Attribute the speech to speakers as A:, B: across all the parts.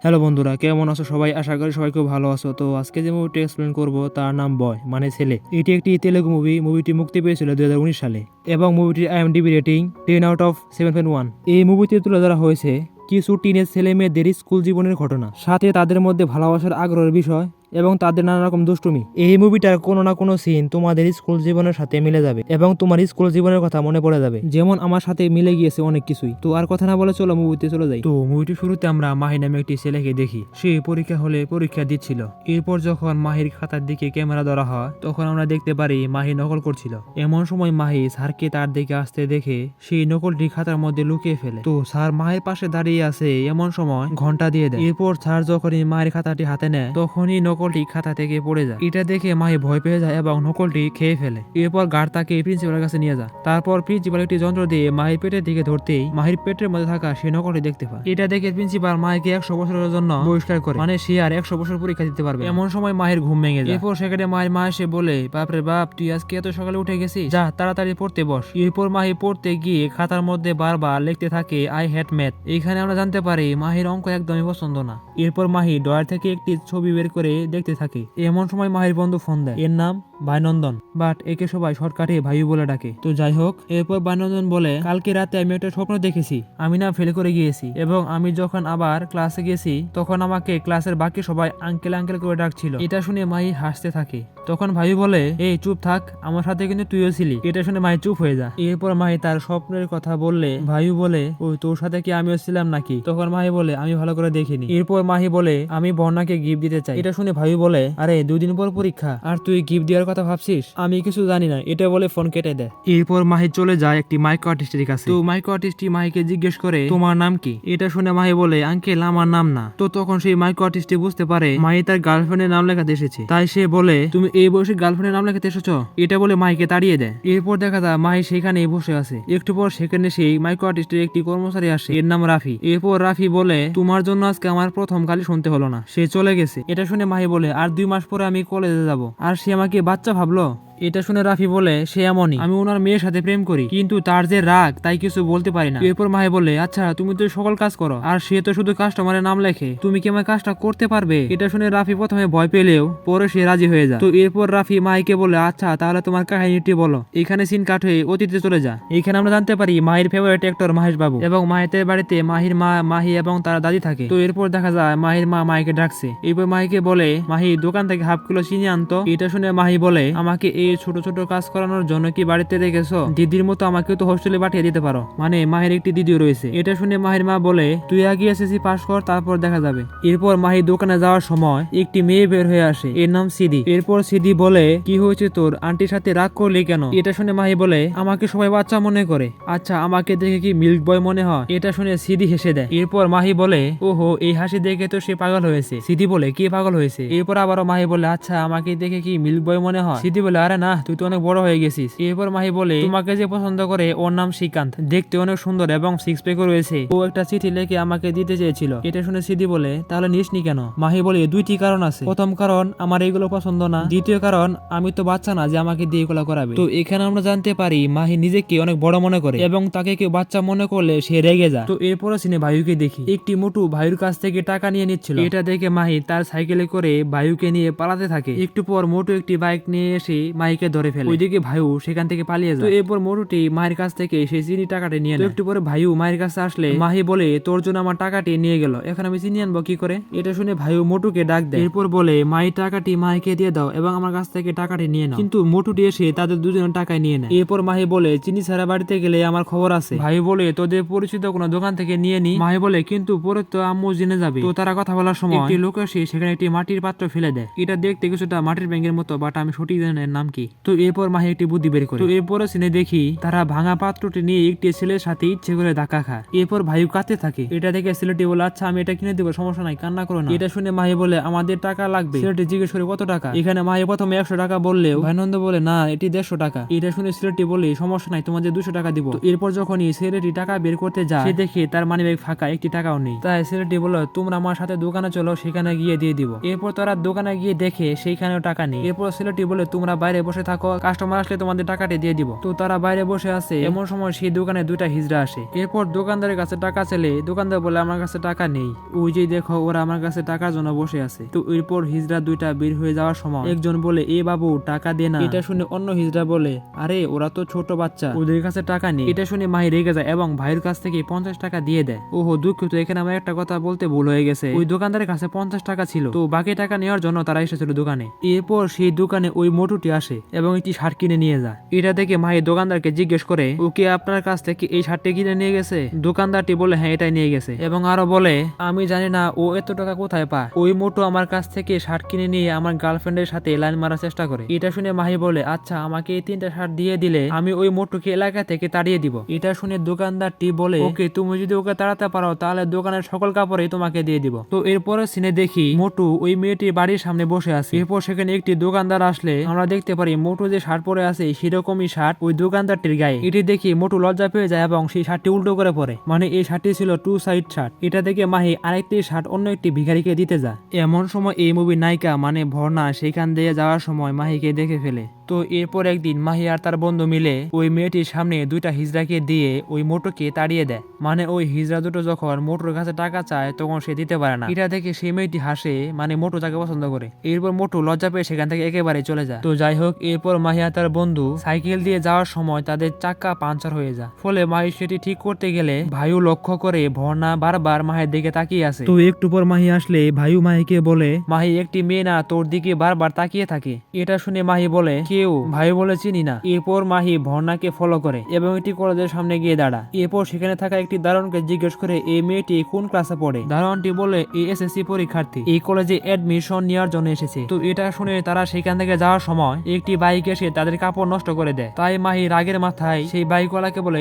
A: Hello বন্ধুরা, কেমন আছো সবাই? আশা করি সবাই খুব ভালো আছো। তো আজকে যে মুভিটি এক্সপ্লেন করব তার নাম বয় মানে ছেলে। এটি একটি তেলেগু মুভি। মুভিটি মুক্তি পেয়েছিল 2019 সালে এবং মুভিটির IMDb রেটিং 10/7.1। এই মুভিতে তুলে ধরা হয়েছে কিছু টিনেজ ছেলে মেয়েদের স্কুল জীবনের ঘটনা, সাথে তাদের মধ্যে ভালোবাসার আগ্রহের বিষয় এবং তাদের নানা রকম দুষ্টুমি। এই মুভিটার কোনো না কোনো সিন তোমাদের স্কুল জীবনের সাথে মিলে যাবে এবং তোমার স্কুল জীবনের কথা মনে পড়ে যাবে, যেমন আমার সাথে মিলে গিয়েছে অনেক কিছুই। তো আর কথা না বলে চলো মুভিতে চলে যাই। তো মুভিটির শুরুতে আমরা মাহি নামে একটি ছেলেকে দেখি। সে পরীক্ষা হলে পরীক্ষা দিচ্ছিল। এরপর যখন মাহির খাতার দিকে ক্যামেরা ধরা হয় তখন আমরা দেখতে পারি মাহি নকল করছিল। এমন সময় মাহি স্যারকে তার দিকে আসতে দেখে সেই নকলটি খাতার মধ্যে লুকিয়ে ফেলে। তো স্যার মাহির পাশে দাঁড়িয়ে আছে এমন সময় ঘন্টা দিয়ে দেয়। এরপর স্যার যখনই মাহির খাতাটি হাতে নেয় তখনই নকলটি খাতা থেকে পড়ে যায়। এটা দেখে মাহি ভয় পেয়ে যায় এবং নকলটি খেয়ে ফেলে। এরপর গার্ড তাকে প্রিন্সিপালের কাছে নিয়ে যায়। তারপর প্রিন্সিপাল একটি যন্ত্র দিয়ে মাহির পেটের দিকে ধরতেই মাহির পেটের মধ্যে থাকা সেই নকলটি দেখতে পায়। এটা দেখে প্রিন্সিপাল মাহিকে 100 বছরের জন্য বহিষ্কার করে, মানে সে আর 100 বছর পরীক্ষা দিতে পারবে। এমন সময় মাহির ঘুম ভেঙে যায়। এরপর সেখানে মাহির মা এসে বলে, বাপরে বাপ, তুই আজকে এত সকালে উঠে গেছিস, যা তাড়াতাড়ি পড়তে বস। এরপর মাহি পড়তে গিয়ে খাতার মধ্যে বারবার লিখতে থাকে আই হ্যাট ম্যাথ। এখানে আমরা জানতে পারি মাহির অঙ্ক একদমই পছন্দ না। এরপর মাহি ড্রয়ার থেকে একটি ছবি বের করে দেখতে থাকে। এমন সময় মাহির বন্ধু ফোন দেয়। এর নাম ভাইনন্দন, বাট একে সবাই শর্টকাটে ভাইউ বলে ডাকে। তো যাই হোক, এরপর ভাইনন্দন বলে, কালকে রাতে আমি একটা স্বপ্ন দেখেছি, আমি না ফেল করে গিয়েছি এবং আমি যখন আবার ক্লাসে গেছি তখন আমাকে ক্লাসের বাকি সবাই আঙ্কেল আঙ্কেল করে ডাকছিল। এটা শুনে মাহি হাসতে থাকে। তখন ভাইউ বলে, এই চুপ থাক, আমার সাথে কিন্তু তুইও ছিলি। এটা শুনে মাহি চুপ হয়ে যায়। এরপর মাহি তার স্বপ্নের কথা বললে ভাইউ বলে, ওই তোর সাথে কি আমিও ছিলাম নাকি? তখন মাহি বলে, আমি ভালো করে দেখিনি। এরপর মাহি বলে, আমি বর্ণাকে গিফট দিতে চাই। এটা শুনে ভাইউ বলে, আরে 2 দিন পর পরীক্ষা আর তুই গিফট দেওয়ার কথা ভাবছিস? আমি কিছু জানি না। এটা বলে ফোন কেটে দেয়। এরপর মাহি চলে যায় একটি মাইক্রো আর্টিস্টের কাছে। তো মাইক্রো আর্টিস্টটি মাহিকে জিজ্ঞেস করে, তোমার নাম কি? এটা শুনে মাহি বলে, আঙ্কেল আমার নাম না। তো তখন সেই মাইক্রো আর্টিস্টটি বুঝতে পারে মাহি তার গার্লফ্রেন্ডের নাম লেখাতে এসেছে। তাই সে বলে, তুমি এই বয়সে গার্লফ্রেন্ডের নাম লেখাতে এসেছো? এটা বলে মাহিকে তাড়িয়ে দেয়। এরপর দেখা যায় মাহি সেখানেই বসে আছে। একটু পর সেখানে সেই মাইক্রো আর্টিস্টের একটি কর্মচারী আসে, এর নাম রাফি। এরপর রাফি বলে, তোমার জন্য আজকে আমার প্রথম গালি শুনতে হলো না, সে চলে গেছে। এটা শুনে মাহি বলে, আর 2 মাস পরে আমি কলেজে যাব আর সে আমাকে বাচ্চা ভাবলো। এটা শুনে রাফি বলে, সে এমনই, আমি ওনার মেয়ের সাথে প্রেম করি, কিন্তু তার যে রাগ তাই কিছু বলতে পারি না। এরপর মাহি বলে, আচ্ছা তুমি তো সকল কাজ করো আর সে তো শুধু কাস্টমারের নাম লেখে, তুমি কি আমার কাজটা করতে পারবে? এটা শুনে রাফি প্রথমে ভয় পেলেও পরে সে রাজি হয়ে যায়। তো এরপর রাফি মাহিকে বলে, আচ্ছা তাহলে তোমার কাহিনীটি বলো। এখানে সিন কাট হয়ে অতীতে চলে যায়। এখানে আমরা জানতে পারি মাহির ফেভারিট অ্যাক্টর মহেশ বাবু এবং মাহিতের বাড়িতে মাহির মা, মাহি এবং তার দাদি থাকে। তো এরপর দেখা যায় মাহির মা মাহিকে ডাকছে। এরপর মাহিকে বলে, মাহি দোকান থেকে হাফ কিলো চিনি আনতো। এটা শুনে মাহি বলে, আমাকে এই ছোট ছোট কাজ করানোর জন্য কি বাড়িতে রেখেছো? দিদির মতো আমাকে তো হোস্টেলে পাঠিয়ে দিতে পারো, মানে মাহির একটি দিদিও রয়েছে। এটা শুনে মাহির মা বলে, তুই আগে এসএসসি পাস কর, তারপর দেখা যাবে। এরপর মাহি দোকানে যাওয়ার সময় একটি মেয়ে বের হয়ে আসে, এর নাম সিদি। এরপর সিদি বলে, কি হয়েছে তোর? আন্টির সাথে রাগ করলি কেন? এটা শুনে মাহি বলে, আমাকে সবাই বাচ্চা মনে করে, আচ্ছা আমাকে দেখে কি মিল্ক বয় মনে হয়? এটা শুনে সিদি হেসে দেয়। এরপর মাহি বলে, ওহো, এই হাসি দেখে তো সে পাগল হয়েছে। সিদি বলে, কি পাগল হয়েছে? এরপর আবারও মাহি বলে, আচ্ছা আমাকে দেখে কি মিল্ক বয় মনে হয়? সিদি বলে, আরে না, তুই তো অনেক বড় হয়ে গেছিস। এরপর মাহি বলে, তোমাকে যে পছন্দ করে ওর নাম শ্রীকান্ত, দেখতে অনেক সুন্দর এবং সিক্স প্যাকও রয়েছে, ও একটা চিঠি লিখে আমাকে দিতে চেয়েছিল। এটা শুনে সিদি বলে, তাহলে নিসনি কেন? মাহি বলে, 2টি কারণ আছে। প্রথম কারণ, আমার এইগুলো পছন্দ না। দ্বিতীয় কারণ, আমি তো বাচ্চা না যে আমাকে দিয়ে এগুলো করাবে। তো এখানে আমরা জানতে পারি মাহি নিজেকে অনেক বড় মনে করে এবং তাকে কেউ বাচ্চা মনে করলে সে রেগে যায়। তো এরপরে সিনে ভাইউকে দেখি একটি মোটু ভাইউর কাছ থেকে টাকা নিয়ে নিচ্ছিল। এটা দেখে মাহি তার সাইকেলে করে ভাইউকে নিয়ে পালাতে থাকে। একটু পর মোটু একটি বাইক নিয়ে এসে মাহিকে ধরে ফেলে। ওইদিকে ভাইউ সেখান থেকে পালিয়ে যায়। তো এরপর মোটুটি মায়ের কাছ থেকে সেই চিনি টাকাটি নিয়ে নেয়। একটু পরে ভাইউ মায়ের কাছে আসলে মাহি বলে, তোর জন্য আমার টাকাটি নিয়ে গেল, এখন আমি চিনি আনবো কি করে? এটা শুনে ভাইউ মোটুকে ডাক দেয়। এরপর বলে, মায়ের টাকাটি মাহিকে দিয়ে দাও এবং আমার কাছ থেকে টাকাটি নিয়ে নাও। কিন্তু মোটুটি এসে তাদের দুজনের টাকায় নিয়ে নেয়। এরপর মাহি বলে, চিনি ছাড়া বাড়িতে গেলে আমার খবর আছে। ভাই বলে, তোদের পরিচিত কোনো দোকান থেকে নিয়ে নি। মাহি বলে, কিন্তু পরে তো আম্মু জেনে যাবে। তো তারা কথা বলার সময় একটি লোক এসে সেখানে একটি মাটির পাত্র ফেলে দেয়। এটা দেখতে কিছুটা মাটির ব্যাঙের মতো, বাট আমি সঠিক জানি না এর নাম কি। তো এরপর মাহি একটি বুদ্ধি বের করে। তো এরপরে সিনে দেখি তারা ভাঙা পাত্রটি নিয়ে একটি ছেলের সাথে ইচ্ছে করে ধাক্কা খায়। এরপর ভাইউ কাঁদতে থাকে। এটা দেখে ছেলেটি বলে, আচ্ছা আমি এটা কিনে দেবো, সমস্যা নাই, কান্না করো না। এটা শুনে মাহি বলে, আমাদের টাকা লাগবে। ছেলেটি জিজ্ঞেস করে, কত টাকা? এখানে মাহি প্রথমে 100 টাকা বললেও ভাইনন্দ বলে, না এটি 150 টাকা। এটা শুনে ছেলেটি বলে, সমস্যা নাই, তোমাদের 200 টাকা দিব। এরপর যখনই ছেলেটি টাকা বের করতে যায় সে দেখে তার মানিব্যাগ ফাঁকা, একটি টাকাও নেই। তাই ছেলেটি বলল, তোমরা আমার সাথে দোকানে চলো, সেখানে গিয়ে দিয়ে দিব। এরপর তারা দোকানে গিয়ে দেখে সেইখানেও টাকা নেই। এরপর ছেলেটি বলে, তোমরা বাইরে বসে থাকো, কাস্টমার আসলে তোমাদের টাকাটি দিয়ে দিব। তো তারা বাইরে বসে আছে, এমন সময় সেই দোকানে দুইটা হিজড়া আসে। এরপর দোকানদারের কাছে টাকা চাইলে দোকানদার বলে আমার কাছে টাকা নেই, ওই যে দেখো ওরা আমার কাছে টাকার জন্য বসে আছে। তো এরপর হিজড়া দুইটা বের হয়ে যাওয়ার সময় একজন বলে এ বাবু টাকা দে না। এটা শুনে অন্য হিজড়া বলে আরে ওরা তো ছোট বাচ্চা, ওদের কাছে টাকা নেই। এটা শুনে মাহি রেগে যায় এবং ভাইয়ের কাছ থেকে 50 টাকা দিয়ে দেয়। ওহো দুঃখিত, এখানে আমার একটা কথা বলতে ভুল হয়ে গেছে, ওই দোকানদারের কাছে 50 টাকা ছিল, তো বাকি টাকা নেওয়ার জন্য তারা এসেছিল দোকানে। এরপর সেই দোকানে ওই মোটুটি আসে এবং একটি শার্ট কিনে নিয়ে যায়। এটা দেখে মাহি দোকানদারকে জিজ্ঞেস করে ওকে আপনার কাছ থেকে এই শার্টটি কিনে নিয়ে গেছে? দোকানদারটি বলে হ্যাঁ এটাই নিয়ে গেছে এবং আরো বলে আমি জানি না ও এত টাকা কোথায় পায়, ওই মোটু আমার কাছ থেকে শার্ট কিনে নিয়ে আমার গার্লফ্রেন্ডের সাথে লাইন মারার চেষ্টা করে। এটা শুনে মাহি বলে আচ্ছা আমাকে এই 3টা শার্ট দিয়ে দিলে আমি ওই মোটুকে এলাকা থেকে তাড়িয়ে দিব। এটা শুনে দোকানদারটি বলে ওকে তুমি যদি ওকে তাড়াতে পারো তাহলে দোকানের সকল কাপড়ই তোমাকে দিয়ে দিব। তো এরপরে সিনে দেখি মোটু ওই মেয়েটির বাড়ির সামনে বসে আছে। এরপর সেখানে একটি দোকানদার আসলে আমরা দেখতে পারি মোটু যে শার্ট পরে আছে সেরকমই শার্ট ওই দোকানদারটির গায়ে। এটি দেখি মোটু লজ্জা পেয়ে যায় এবং সেই শার্টটি উল্টো করে পরে, মানে এই শার্টটি ছিল 2 সাইড শার্ট। এটা দেখে মাহি আরেকটি শার্ট অন্য একটি ভিখারিকে দিতে যায়। এমন সময় এই মুভির নায়িকা মানে ভর্ণা সেখান দিয়ে যাওয়ার সময় মাহিকে দেখে ফেলে। তো এরপর একদিন মাহি আর তার বন্ধু মিলে ওই মেয়েটির সামনে দুইটা হিজড়াকে দিয়ে ওই মোটুকে তাড়িয়ে দেয়। মানে ওই হিজড়া দুটো যখন মোটুর কাছে টাকা চায় তখন সে দিতে পারে না। এটা দেখে সেই মেয়েটি হাসে, মানে মোটু তাকে পছন্দ করে। এরপর মোটু লজ্জা পেয়ে সেখান থেকে একেবারে চলে যায়। তো যাই হোক এরপর মাহি আর তার বন্ধু সাইকেল দিয়ে যাওয়ার সময় তাদের চাক্কা পাঞ্চার হয়ে যায়। ফলে মাহি সেটি ঠিক করতে গেলে ভাইও লক্ষ্য করে ভর্ণা বারবার মাহির দিকে তাকিয়ে আছে। তো একটু পর মাহি আসলে ভাইও মাহিকে বলে মাহি একটি মেয়ে না তোর দিকে বারবার তাকিয়ে থাকে। এটা শুনে মাহি বলে কেউ? ভাই বলে চিনি না। এরপর মাহি ভর্ণাকে ফলো করে এবং একটি কলেজের সামনে গিয়ে দাঁড়া। এরপর সেখানে থাকা একটি দারোয়ানকে জিজ্ঞেস করে এই মেয়েটি কোন ক্লাসে পড়ে। দারোয়ানটি বলে এই এসএসসি পরীক্ষার্থী, এই কলেজে এডমিশন নেওয়ার জন্য এসেছে। তো এটা শুনে তারা সেখান থেকে যাওয়ার সময় একটি বাইক এসে তাদের কাপড় নষ্ট করে দেয়। তাই মাহি রাগের মাথায় সেই বাইকওয়ালাকে বলে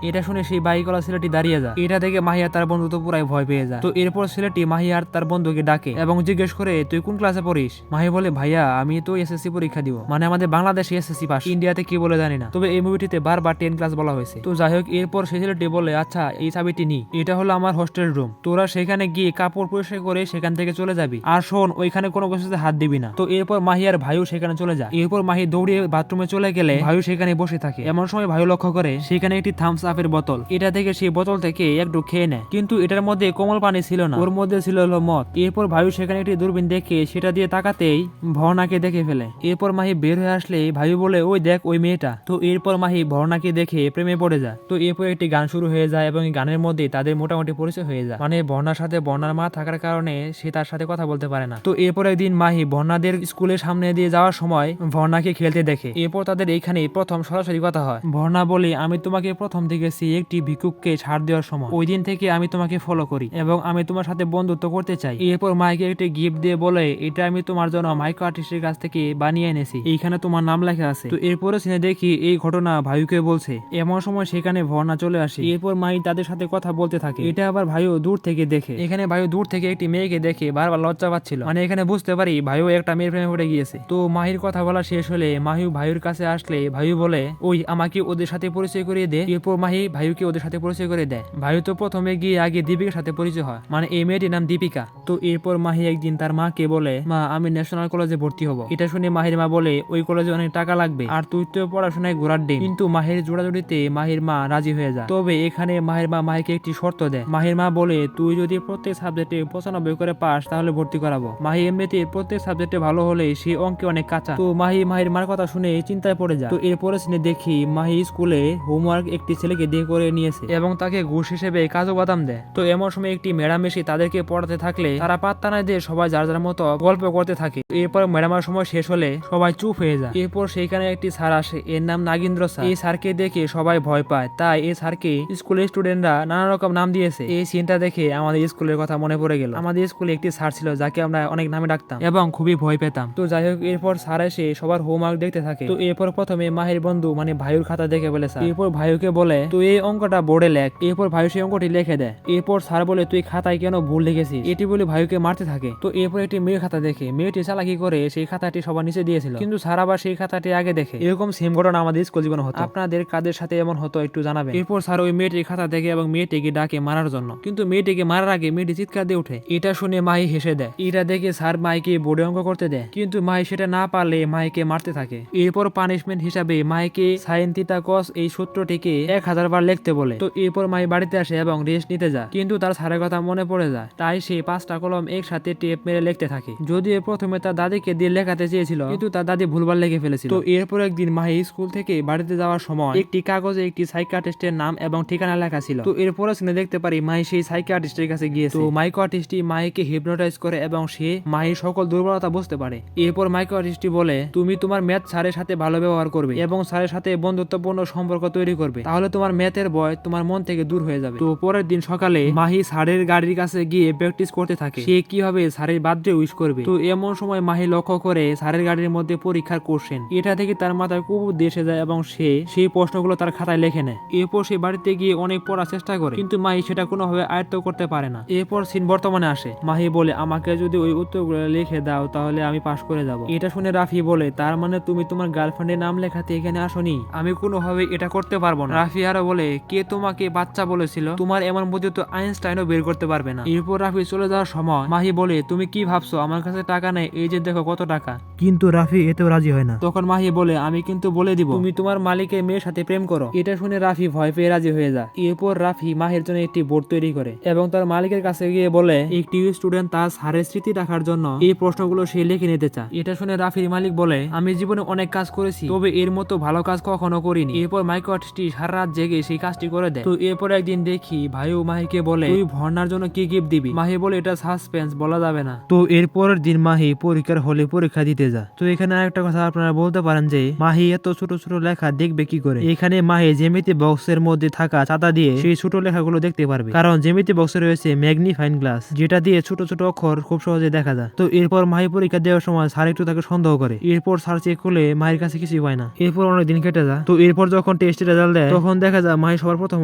A: এটা শুনে সেই বাইকওয়ালা ছেলেটি দাঁড়িয়ে যায়। এটা দেখে মাহি আর তার বন্ধু তো পুরাই ভয় পেয়ে যায়। তো এরপর ছেলেটি মাহি আর তার বন্ধুকে ডাকে এবং জিজ্ঞেস করে তুই কোন ক্লাসে পড়িস। মাহি বলে ভাইয়া আমি তো এসএসসি পরীক্ষা দিব, মানে আমাদের বাংলাদেশে এসএসসি পাস, ইন্ডিয়াতে কি বলে জানি না, তবে এই মুভিটিতে বারবার 10 ক্লাস বলা হয়েছে। তো যাই হোক এরপর সেই ছেলেটি বলে আচ্ছা এই চাবিটি নি, এটা হলো আমার হোস্টেল রুম, তোরা সেখানে গিয়ে কাপড় পরিষ্কার করে সেখান থেকে চলে যাবি, আর শোন ওইখানে কোনো কিছুতে হাত দিবি না। তো এরপর মাহি আর ভাইও সেখানে চলে যায়। এরপর মাহি দৌড়িয়ে বাথরুমে চলে গেলে ভাইও সেখানে বসে থাকে। এমন সময় ভাইও লক্ষ্য করে সেখানে একটি থামস আপের বোতল। এটা থেকে সেই বোতল থেকে একটু খেয়ে নেয়, কিন্তু এটার মধ্যে কোমল পানি ছিল না, ওর মধ্যে ছিল হলো মদ। এরপর ভাইও সেখানে একটি দূরবীন দেখে সেটা দিয়ে তাকাতেই ভর্ণাকে দেখে ফেলে। এরপর মাহি বের হয়ে আসলে ভাইও বলে ওই দেখ ওই মেয়েটা। তো এরপর মাহি ভর্ণাকে দেখে প্রেমে পড়ে যায়। তো এরপর একটি গান শুরু হয়ে যায় এবং এই গানের মধ্যে তাদের মোটামুটি পরিচয় হয়ে যায়। মানে ভর্ণার সাথে ভর্ণার মা থাকার কারণে সে তার সাথে কথা বলতে পারে না। তো এরপর একদিন মাহি ভর্ণাদের স্কুলের সামনে দিয়ে যাওয়ার সময় ভর্ণাকে খেলতে দেখে। এরপর তাদের এইখানে প্রথম সরাসরি কথা হয়। ভর্ণা বলে আমি তোমাকে প্রথম দেখেছি একটি ভিক্ষুককে ছাড় দেওয়ার সময়, ওই দিন থেকে আমি তোমাকে ফলো করি এবং আমি তোমার সাথে বন্ধুত্ব করতে চাই। এরপর মাইকে একটি গিফট দিয়ে বলে এটা আমি তোমার জন্য মাইক্রো আর্টিস্টের কাছ থেকে বানিয়ে এনেছি, এইখানে তোমার নাম লেখা আছে। তো এরপরে সিনে দেখি এই ঘটনা ভাইকে বলছে। এমন সময় সেখানে ভর্ণা চলে আসে। এরপর মাই তাদের সাথে কথা বলতে থাকে। এটা আবার ভাইও দূর থেকে দেখে। এখানে ভাইও দূর থেকে একটি মেয়েকে দেখে বারবার লজ্জা পাচ্ছিল, মানে এখানে বুঝতে পারি ভাইও একটা মেয়ের প্রেমে পড়ে গিয়েছে। তো মাহির কথা বলা শেষ হলে মাহিও ভাইয়ের কাছে আসলে ভাইও বলে ওই আমাকে ওদের সাথে পরিচয় করিয়ে দে। এরপর মাহি ভাইকে ওদের সাথে পরিচয় করে দেয়। ভাইও তো প্রথমে গিয়ে আগে দীপিকার সাথে পরিচয় হয়, মানে এই মেয়েটির নাম দীপিকা। তো এরপর মাহি একদিন তার মাকে বলে মা আমি ন্যাশনাল কলেজে ভর্তি হব। এটা শুনে মাহির মা বলে ওই কলেজে অনেক টাকা লাগবে আর তুই তো পড়াশোনায় ঘোরার ডিম। কিন্তু মাহির জোড়াজুড়িতে মাহির মা রাজি হয়ে যায়। তবে এখানে মাহির মা মাহিকে একটি শর্ত দেয়। মাহির মা বলে তুই যদি প্রত্যেক সাবজেক্টে 95 করে পাস তাহলে ভর্তি করাবো। মাহি এমনিতে প্রত্যেক সাবজেক্টে ভালো হলে সে অঙ্কে অনেক কাঁচা। তো মাহির মার কথা শুনে চিন্তায় পড়ে যায়। তো এরপরে সিনে দেখি মাহি স্কুলে হোমওয়ার্ক একটি ছেলেকে দিয়ে করে নিয়েছে এবং তাকে ঘুষ হিসেবে কাজু বাদাম দেয়। তো এমন সময় একটি ম্যাডাম এসে তাদেরকে পড়াতে থাকলে তারা পাত্তা না দিয়ে সবাই যার যার মতো গল্প করতে থাকে। এরপর ম্যাডামের সময় শেষ হলে সবাই চুপ হয়ে যায়। এরপর সেইখানে একটি স্যার আসে, এর নাম নাগেন্দ্র স্যার। এই স্যারকে দেখে সবাই ভয় পায়, তাই এই স্যারকে স্কুলের স্টুডেন্টরা নানা রকম নাম দিয়েছে। এই সিনটা দেখে আমাদের স্কুলের কথা মনে পড়ে গেল। আমাদের স্কুলে একটি স্যার ছিল যাকে আমরা অনেক নামে ডাকতাম এবং খুবই ভয় পেতাম। তো যাই হোক এরপর স্যার এসে সবার হোমওয়ার্ক দেখতে থাকে। তো এরপর প্রথমে মাহির বন্ধু মানে ভাইয়ের খাতা দেখে বলে স্যার। এরপর ভাইকে বলে তুই এই অঙ্কটা বোর্ডে লেখ। এরপর ভাই সেই অঙ্কটি লিখে দেয়। এরপর স্যার বলে তুই খাতায় কেন ভুল লিখেছিস, এটি বলে ভাইকে মারতে থাকে। তো এরপর একটি মেয়ের খাতা দেখে মেয়েটি চালাকি করে সেই খাতাটি সবার নিচে দিয়েছিল, কিন্তু স্যার আবার সেই খাতাটি আগে দেখে। এরকম সেম ঘটনা আমাদের স্কুল জীবনে হতো। আপনাদের কাদের সাথে এমন হতো একটু জানাবেন। এরপর স্যার ওই মেয়েটির খাতা দেখে এবং মেয়েটিকে ডাকে মারার জন্য, কিন্তু মেয়েটিকে মারার আগে মেয়েটি চিৎকার দিয়ে ওঠে। এটা শুনে মাহি হেসে দেয়। এটা দেখে স্যার মাইকে বোর্ডে অঙ্ক করতে দেয়, কিন্তু মাহি সেটা না পারলে মাহিকে মারতে থাকে। এরপর পানিশমেন্ট হিসাবে মাহিকে সাইন থিটা কস এই সূত্রটিকে 1000 বার লিখতে বলে। তো এরপর মাহি বাড়িতে আসে এবং রেস্ট নিতে যায়, কিন্তু তার স্যারের কথা মনে পড়ে যায়, তাই সে 5টা কলম একসাথে টেপ মেরে লিখতে থাকে। যদিও প্রথমে তার দাদিকে দিয়ে লেখাতে চেয়েছিল, কিন্তু তার দাদি ভুলভাল লিখে ফেলেছিল। তো এরপর একদিন মাহি স্কুল থেকে বাড়িতে যাওয়ার সময় একটি কাগজে একটি সাইকিয়াট্রিস্টের নাম এবং ঠিকানা লেখা ছিল। তো এরপরে শুনে দেখতে পারি মাহি সেই সাইকিয়াট্রিস্টের কাছে গিয়েছে। তো সাইকিয়াট্রিস্টটি মাহিকে হিপনোটাইজ করে এবং সে মাহির সকল দুর্বলতা বুঝতে পারে। এরপর সাইকিয়াট্রিস্টটি বলে, তুমি তোমার ম্যাথ স্যারের সাথে ভালো ব্যবহার করবে এবং স্যারের সাথে বন্ধুত্বপূর্ণ সম্পর্ক তৈরি করবে, তাহলে তোমার ম্যাথের ভয় তোমার মন থেকে দূর হয়ে যাবে। তো পরের দিন সকালে মাহি স্যারের গাড়ির কাছে গিয়ে প্র্যাকটিস করতে থাকে সে কিভাবে স্যারের বার্থডে উইশ করবে। তো এমন সময় মাহি লক্ষ্য করে স্যারের গাড়ির মধ্যে পরীক্ষার কোশ্চেন। এটা থেকে তার মাথায় কুবুদ্ধি এসে যায় এবং সে সেই প্রশ্নগুলো তার খাতায় লেখে নেয়। এরপর সে বাড়িতে গিয়ে অনেক পড়ার চেষ্টা করে, কিন্তু মাহি সেটা কোনোভাবে আয়ত্ত করতে পারে না। এরপর সিন বর্তমানে আসে। মাহি বলে, আমাকে যদি ওই উত্তরগুলো লিখে দাও তাহলে আমি পাশ করে যাব। এটা শুনে রাফি বলে, তার মানে তুমি তোমার গার্লফ্রেন্ডের নাম লেখাতে এখানে আসোনি? আমি কোনোভাবে এটা করতে পারবো না। রাফি আরো বলে, কে তোমাকে বাচ্চা বলেছিল? তোমার এমন বুদ্ধি তো আইনস্টাইনও বের করতে পারবে না। এরপর রাফি চলে যাওয়ার সময় মাহি বলে, তুমি কি ভাবছো আমার কাছে টাকা নেই, এই যে দেখো কত টাকা। কিন্তু রাফি এতেও রাজি হয় না। তখন মাহি বলে, আমি কিন্তু বলে দিব তুমি তোমার মালিকের মেয়ের সাথে প্রেম করো। এটা শুনে রাফি ভয় পেয়ে রাজি হয়ে যায়। এরপর রাফি মাহির জন্য একটি বোর্ড তৈরি করে এবং তার মালিকের কাছে গিয়ে বলে, একটি স্টুডেন্ট তার স্যারের স্মৃতি রাখার জন্য এই প্রশ্নগুলো সে লিখে নিতে চায়। এটা শুনে রাফির মালিক বলে, আমি জীবনে অনেক কাজ করেছি, তবে এর মতো ভালো কাজ কখনো করিনি। এরপর সাইকিয়াট্রিস্টটি সারা রাত জেগে সেই কাজটি করে দেয়। তো এরপর একদিন দেখি ভাইও মাহিকে বলে, তুই ভর্নার জন্য কি গিফট দিবি? মাহি বলে, এটা সাসপেন্স, বলা যাবে না। তো এরপরের দিন মাহি পরীক্ষার হলে পরীক্ষা দিতে যায়। তো এখানে আরেকটা কথা আপনারা বলতে পারেন যে মাহি এত ছোট ছোট লেখা দেখবে কি করে? এখানে মাহি জ্যামিতি বক্সের মধ্যে থাকা ছাতা দিয়ে সেই ছোট লেখাগুলো দেখতে পারবে, কারণ জ্যামিতি বক্সে রয়েছে ম্যাগনিফাইং গ্লাস, যেটা দিয়ে ছোট ছোট অক্ষর খুব সহজে দেখা যায়। তো এরপর মাহি পরীক্ষা দেওয়ার সময় স্যার একটু তাকে সন্দেহ করে। এরপর স্যার চেক করলে মাহির কাছে কিছুই পায় না। এরপর অনেক দিন কেটে যায়। তো এরপর যখন টেস্টের রেজাল্ট দেয় তখন দেখা যায় মাহি সবার প্রথম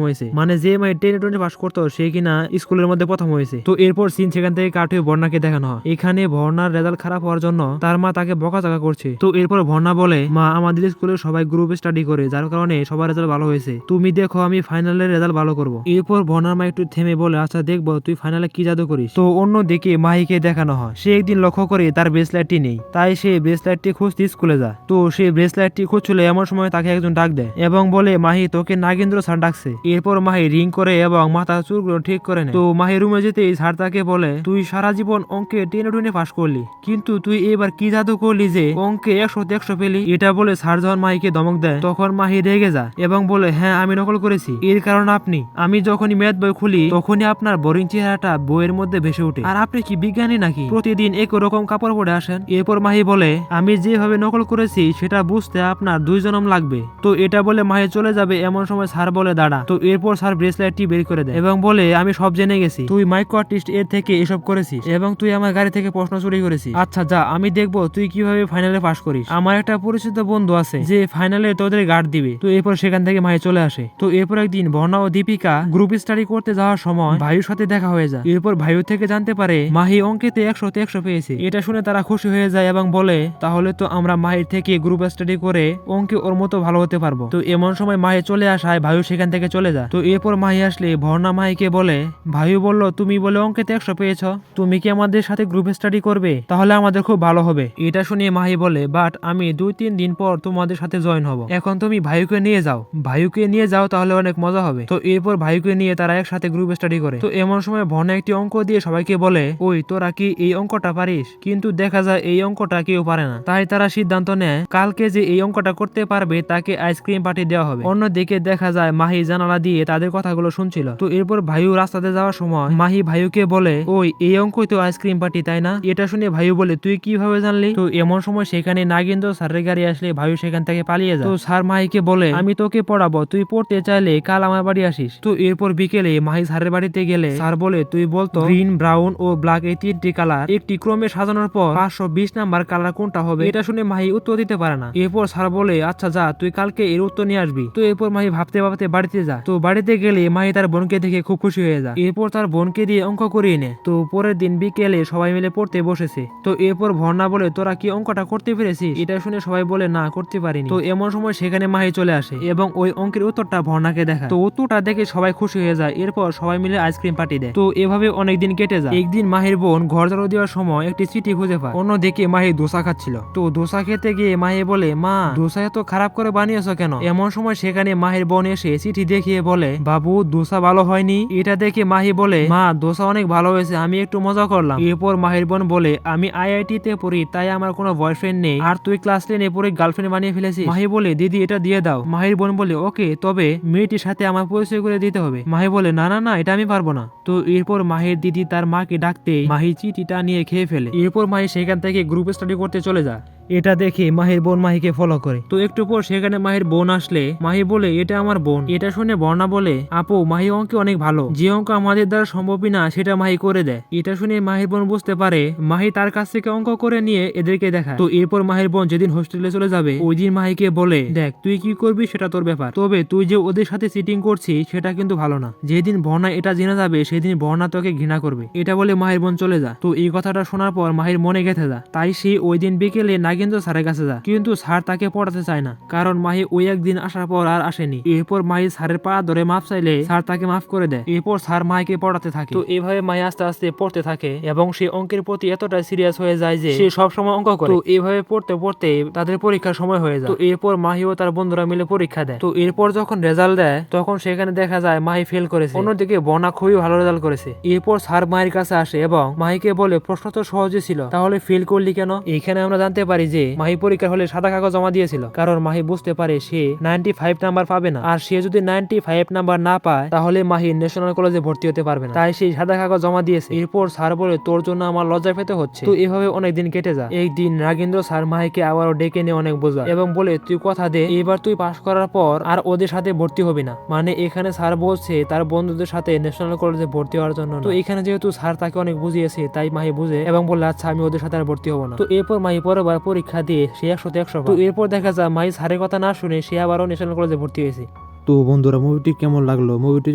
A: হয়েছে, মানে যে মাহি 10-20 পাস করতো সে কিনা স্কুলের মধ্যে প্রথম হয়েছে। তো এরপর সিন সেখান থেকে কাট হয়ে বর্ণাকে দেখানো হয়। এখানে বর্ণার রেজাল্ট খারাপ হওয়ার জন্য তার মা তাকে বকাঝকা করছে। তো এরপর বর্ণা বলে, মা আমাদের স্কুলে সবাই গ্রুপ স্টাডি করে, যার কারণে সবার রেজাল্ট ভালো হয়েছে, তুমি দেখো আমি ফাইনালের রেজাল্ট ভালো করবো। এরপর বর্ণার মা একটু থেমে বলে, আচ্ছা দেখবো তুই ফাইনালে কি জাদু করিস। তো অন্যদিকে মাহিকে দেখানো হয় সে একদিন লক্ষ্য করে তার ব্রেসলেটটি নেই, তাই সে ব্রেসলেটটি খুঁজতে স্কুলে যায়। তো সে ব্রেসলেটটি খুঁজছিল, এমন সময় তাকে একজন ডাক দেয় এবং বলে, মাহি তোকে নাগেন্দ্র স্যার ডাকছে। এরপর মাহি রিং করে এবং মাথার চুলগুলো ঠিক করে নেয়। তো মাহি রুমে যেতেই স্যার তাকে বলে, তুই সারা জীবন অঙ্কে 10-20 পাস করলি, কিন্তু তুই এবার কি জাদু করলি যে অঙ্কে 100-100 পেলি? এটা বলে স্যার যখন মাহিকে ধমক দেয় তখন মাহি রেগে যায় এবং বলে, হ্যাঁ আমি নকল করেছি, এর কারণ আপনি। আমি যখনই ম্যাথ বই খুলি তখনই আপনার বোরিং চেহারাটা বইয়ের মধ্যে ভেসে ওঠে, আর আপনি কি বিজ্ঞানী নাকি? প্রতিদিন একই রকম কাপড় পরে আসেন। এরপর মাহি বলে, আমি যেভাবে নকল করেছি সেটা বুঝতে আপনার 2 জনম লাগবে। তো এটা বলে মাহি চলে যাবে, এমন সময় স্যার বলে, দাঁড়া। তো এরপর স্যার ব্রেসলেটটি বের করে দেয় এবং বলে, আমি সব জেনে গেছি, তুই সাইকিয়াট্রিস্ট এর থেকে এসব করেছিস এবং তুই আমার গাড়ি থেকে প্রশ্ন চুরি করেছিস। আচ্ছা যা, আমি দেখবো তুই কিভাবে ফাইনালে পাস করিস। আমার একটা পরিচিত বন্ধু আছে যে ফাইনালে তোদের গার্ড দিবে। তো এরপর সেখান থেকে মাহি চলে আসে। তো এরপর একদিন বর্ণা ও দীপিকা গ্রুপ স্টাডি করতে যাওয়ার সময় ভাইয়ের সাথে দেখা হয়ে যায়। এরপর ভাইয়ের থেকে জানতে পারে মাহি অঙ্কেতে 100-100 পেয়েছে। এটা শুনে তারা খুশি হয়ে যায় এবং বলে, তাহলে তো আমরা মাহির থেকে গ্রুপ স্টাডি করে অঙ্কে ওর মতো ভালো হতে পারবো। তো এমন সময় মাহি চলে আসায় ভাইও সেখান থেকে চলে যায়। তো এরপর মাহি আসলে বর্ণা মাহিকে বলে, ভাইও বলল তুমি বলে অঙ্কেতে 100 পেয়েছ, তুমি কি আমাদের সাথে গ্রুপ স্টাডি করবে? তাহলে আমাদের খুব ভালো হবে। এটা শুনে মাহি বলে, বাট আমি 2-3 দিন পর তোমাদের সাথে জয়েন হব, এখন তুমি ভাইকে নিয়ে যাও। ভাইকে নিয়ে যাও, তাহলে অনেক মজা হবে। তো এরপর ভাইকে নিয়ে তারা একসাথে গ্রুপ স্টাডি করে। তো এমন সময় বর্ণা একটি অঙ্ক দিয়ে সবাইকে বলে, ওই তোরা কি এই অঙ্কটা পারিস? কিন্তু দেখা যায় এই অঙ্কটা কেউ পারে না। তাই তারা সিদ্ধান্ত নেয় কালকে যে এই অঙ্কটা করতে পারবে তাকে আইসক্রিম পার্টি দেওয়া হবে। অন্যদিকে দেখা যায় মাহি জানালা দিয়ে তাদের কথাগুলো শুনছিল। তো এরপর ভাইও রাস্তাতে যাওয়ার সময় মাহি ভাইকে বলে, ওই এই অঙ্কই তো আইসক্রিম পার্টি তাই না? এটা শুনে ভাইও বলে, তুই কিভাবে জানলি? তো এমন সময় সেখানে নাগেন্দ্র স্যারের গাড়ি আসলে ভাইও সেখান থেকে পালিয়ে যায়। তো স্যার মাহিকে বলে, আমি তোকে পড়াবো, তুই পড়তে চাইলে কাল আমার বাড়ি আসিস। তো এরপর বিকেলে মাহি স্যারের বাড়িতে গেলে স্যার বলে, তুই বলতো গ্রিন, ব্রাউন ও ব্ল্যাক এই 3টি কালার একটি ক্রমে সাজানোর পর 520 নাম্বার কালার কোনটা হবে? এটা শুনে মাহি উত্তর দিতে পারে না। এরপর স্যার বলে, আচ্ছা যা, তুই কালকে এর উত্তর নিয়ে আসবি। তো এরপর মাহি ভাবতে ভাবতে বাড়িতে যায়। তো বাড়িতে গেলে মাহি তার বোনকে দেখে খুব খুশি হয়ে যায়। এরপর তার বোনকে দিয়ে অঙ্ক করিয়ে নেয়। তো পরের দিন বিকেলে সবাই মিলে পড়তে বসেছে। তো এরপর ভর্ণা বলে, তোরা কি অঙ্কটা করতে পেরেছিস? এটা শুনে সবাই বলে, না করতে পারিনি। তো এমন সময় সেখানে মাহি চলে আসে এবং ওই অঙ্কের উত্তরটা ভর্ণাকে দেখায়। তো উত্তরটা দেখে সবাই খুশি হয়ে যায়। এরপর সবাই মিলে আইসক্রিম পার্টি দেয়। তো এভাবে অনেকদিন কেটে যায়। একদিন মাহির বোন ঘর ঝাড়ু দেওয়ার সময় একটি চিঠি খুঁজে পায়। অন্যদিকে মাহি দোসা খাচ্ছিল। তো দোসা দোসা খেতে গিয়ে মাহি বলে, মা দোসা এত খারাপ করে বানিয়েছো কেন? এমন সময় সেখানে মাহির বোন এসে চিঠি দেখিয়ে বলে, বাবু দোসা ভালো হয়নি। এটা দেখে মাহি বলে, মা দোসা অনেক ভালো হয়েছে, আমি একটু মজা করলাম। এরপর মাহির বোন বলে, আমি আইআইটি তে পড়ি, তাই আমার কোনো বয়ফ্রেন্ড নেই, আর তুই ক্লাস 10-এ পড়ে গার্লফ্রেন্ড বানিয়ে ফেলেছিস। মাহি বলে, দিদি এটা দিয়ে দাও। মাহির বোন বলে, ওকে, তবে মেয়েটির সাথে আমার পরিচয় করে দিতে হবে। মাহি বলে, না না না, এটা আমি পারবো না। তো এরপর মাহির দিদি তার মাকে ডাকতে মাহি চিঠিটা নিয়ে খেয়ে ফেলে। এরপর মাহি সেখান থেকে গ্রুপ স্টাডি করতে চলে যায়। এটা দেখে মাহির বোন মাহিকে ফলো করে। তো একটু পর সেখানে মাহির বোন আসলে মাহি বলে, এটা আমার বোন। এটা শুনে বর্ণা বলে, আপু মাহি অঙ্কে অনেক ভালো, যে অঙ্ক আমাদের দ্বারা সম্ভবই না সেটা মাহি করে দেয়। এটা শুনে মাহির বোন বুঝতে পারে মাহি তার কাছ থেকে অঙ্ক করে নিয়ে এদেরকে দেখায়। তো এরপর মাহির বোন যেদিন হোস্টেলে চলে যাবে ওই দিন মাহিকে বলে, দেখ তুই কি করবি সেটা তোর ব্যাপার, তবে তুই যে ওদের সাথে চিটিং করছিস সেটা কিন্তু ভালো না। যেদিন বর্ণা এটা জেনে যাবে সেদিন বর্ণা তোকে ঘৃণা করবে। এটা বলে মাহির বোন চলে যায়। তো এই কথাটা শোনার পর মাহির মনে গেঁথে যায়। তাই সে ওই দিন বিকেলে নাগেন্দ্র স্যারের কাছে যায়, কিন্তু স্যার তাকে পড়াতে চায় না, কারণ মাহি ওই একদিন আসার পর আর আসেনি। এরপর মাহি স্যারের পা ধরে মাফ চাইলে স্যার তাকে মাফ করে দেয়। এরপর স্যার মাহিকে পড়াতে থাকে। তো এইভাবে মাহি আস্তে আস্তে পড়তে থাকে এবং সে অঙ্কের প্রতি এতটা সিরিয়াস হয়ে যায় যে সে সবসময় অঙ্ক করে। তো এইভাবে পড়তে পড়তে তাদের পরীক্ষার সময় হয়ে যায়। তো এরপর মাহি ও তার বন্ধুরা মিলে পরীক্ষা দেয়। তো এরপর যখন রেজাল্ট দেয় তখন সেখানে দেখা যায় মাহি ফেল করেছে, অন্যদিকে বর্ণা খুবই ভালো রেজাল্ট করেছে। এরপর স্যার মাহির কাছে আসে এবং মাহিকে বলে, প্রশ্ন তো সহজে ছিল, তাহলে ফেল করলি কেন? এখানে আমরা জানতে পারি যে মাহি পরীক্ষার হলে সাদা কাগজ জমা দিয়েছিল, কারণ মাহি বুঝতে পারে সে 95 নাম্বার পাবে না, আর সে যদি 95 নাম্বার না পায় তাহলে মাহি ন্যাশনাল কলেজে ভর্তি হতে পারবে না, তাই সেই সাদা কাগজ জমা দিয়েছে। এরপর স্যার বলে, তোর জন্য আমার লজ্জা পেতে হচ্ছে। তো এভাবে অনেকদিন কেটে যায়। একদিন নাগেন্দ্র স্যার মাহিকে আবারও ডেকে নিয়ে অনেক বোঝায় এবং বলে, তুই কথা দে এবার তুই পাশ করার পর আর ওদের সাথে ভর্তি হবি না। মানে এখানে স্যার বলছে তার বন্ধুদের সাথে ন্যাশনাল কলেজে ভর্তি হওয়ার জন্য। তো এখানে যেহেতু স্যার তাকে অনেক বুঝিয়েছে তাই মাহি বুঝে এবং বললে, আচ্ছা আমি ওদের সাথে আর ভর্তি হবো না। তো এরপর মাহি পরেরবার পরীক্ষা দিয়ে সে 100-তে 100 পায়। তো এরপর দেখা যায় মাহি স্যারের কথা না শুনে সে আবারও ন্যাশনাল কলেজে ভর্তি হয়েছে।
B: তো বন্ধুরা মুভিটি কেমন লাগলো? মুভিটি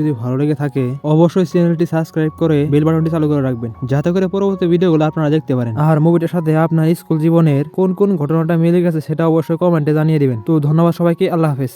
B: যদি ভালো লেগে থাকে অবশ্যই চ্যানেলটি সাবস্ক্রাইব করে বেল বাটনটি চালু করে রাখবেন, যাতে করে পরবর্তী ভিডিওগুলো আপনারা দেখতে পারেন। আর মুভিটার সাথে আপনার স্কুল জীবনের কোন কোন ঘটনাটা মিলে গেছে সেটা অবশ্যই কমেন্টে জানিয়ে দিবেন। তো ধন্যবাদ সবাইকে, আল্লাহ হাফেজ।